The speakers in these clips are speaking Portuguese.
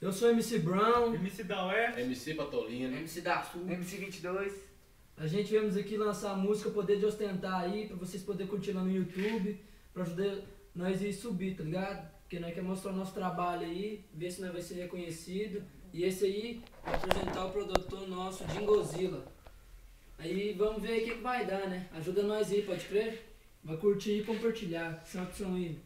Eu sou MC Brown. MC da UER. MC Patolino. MC da Sul. MC 22. A gente viemos aqui lançar a música Poder de Ostentar aí, pra vocês poderem curtir lá no YouTube, pra ajudar nós a ir subir, tá ligado? Porque nós queremos mostrar o nosso trabalho aí, ver se nós vai ser reconhecido. E esse aí, apresentar o produtor nosso, Jingozilla. Aí vamos ver aí o que vai dar, né? Ajuda nós aí, pode crer? Vai curtir e compartilhar. Solta o som aí.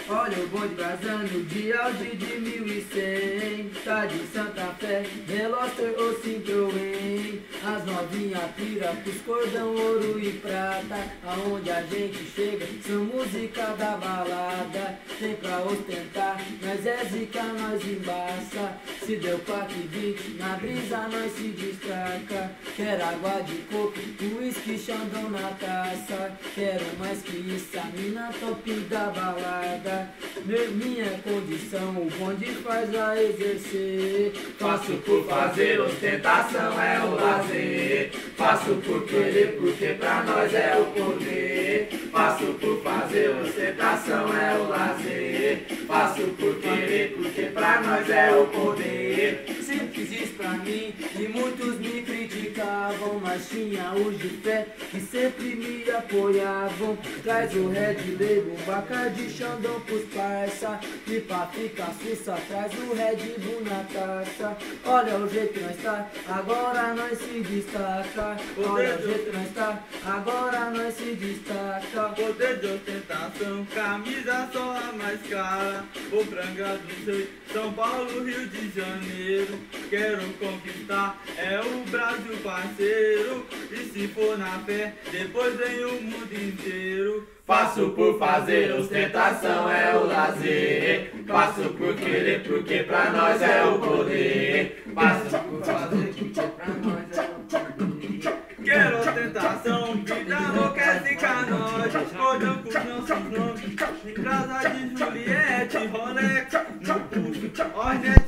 Olha o bonde vazando de Audi de 1100. Tá de Santa Fé, Veloster ou Citroën. As novinhas pira pros cordão, ouro e prata. Aonde a gente chega, são música da balada. Tem pra ostentar, nós é zica, nós embaça. Se deu 4,20, na brisa nós se destaca. Quero água de coco, uísque, xandão na taça. Quero mais que isso, a mina top da balada. Minha condição, o bonde faz a exercer. Faço por fazer, ostentação é o lazer. Faço por querer, porque pra nós é o poder. Faço por fazer, ostentação é o lazer. Faço por querer, porque pra nós é o poder. Sempre fiz isso pra mim e muitos me criticavam, mas tinha os de fé que sempre me apoiavam. Traz o Red Label, Bacardi, Xandão pros parça. E pra ficar sussa, traz o Red Bull na taça. Olha o jeito que nós tá, agora nós se destaca. Olha o jeito que nós tá, agora nós se destaca. Poder de ostentação, camisa só a mais cara. O Franga do Sul, São Paulo, Rio de Janeiro. Quero conquistar, é o Brasil parceiro. E se for na fé, depois vem o mundo inteiro. Faço por fazer, ostentação é o lazer. Faço por querer, porque pra nós é o poder. Faço por fazer, porque pra nós é o poder. Quero ostentação, vida enlouquece com nós. Rodando com nossos nomes, em casa de Juliette, Rolex no pulso, Hornet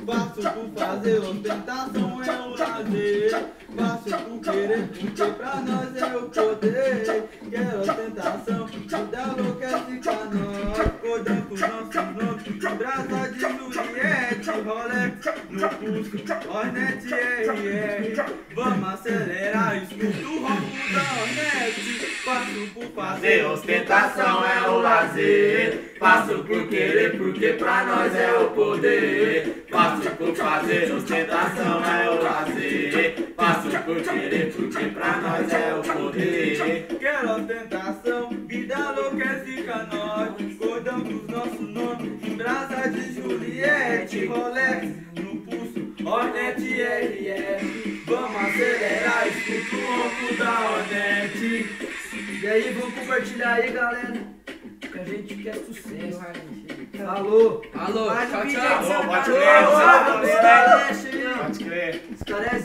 Faço por fazer, ostentação é o lazer. Faço por querer, porque pra nós é o poder. Quero ostentação, vida enlouquece com nós. Rodando com nossos nomes, em brasa de Juliette, Rolex no pulso, Hornet Vamos acelerar, escuta o ronco da Hornet. Faço por fazer, ostentação é o lazer. Faço por querer, porque pra nós é o poder. Faço por fazer, ostentação é o lazer. Faço por querer, porque pra nós é o poder. Quero ostentação, vida enlouquece com nós. Cordão dos nossos nomes, em brasa de Juliette, Rolex no pulso, Hornet Vamos acelerar, escuta o ronco da Hornet. E aí, vamos compartilhar aí, galera, que a gente quer sucesso. Alô, Alô, faz o tchau, vídeo tchau. aí que você Pode não crer, Os caras é pode crer. Os caras é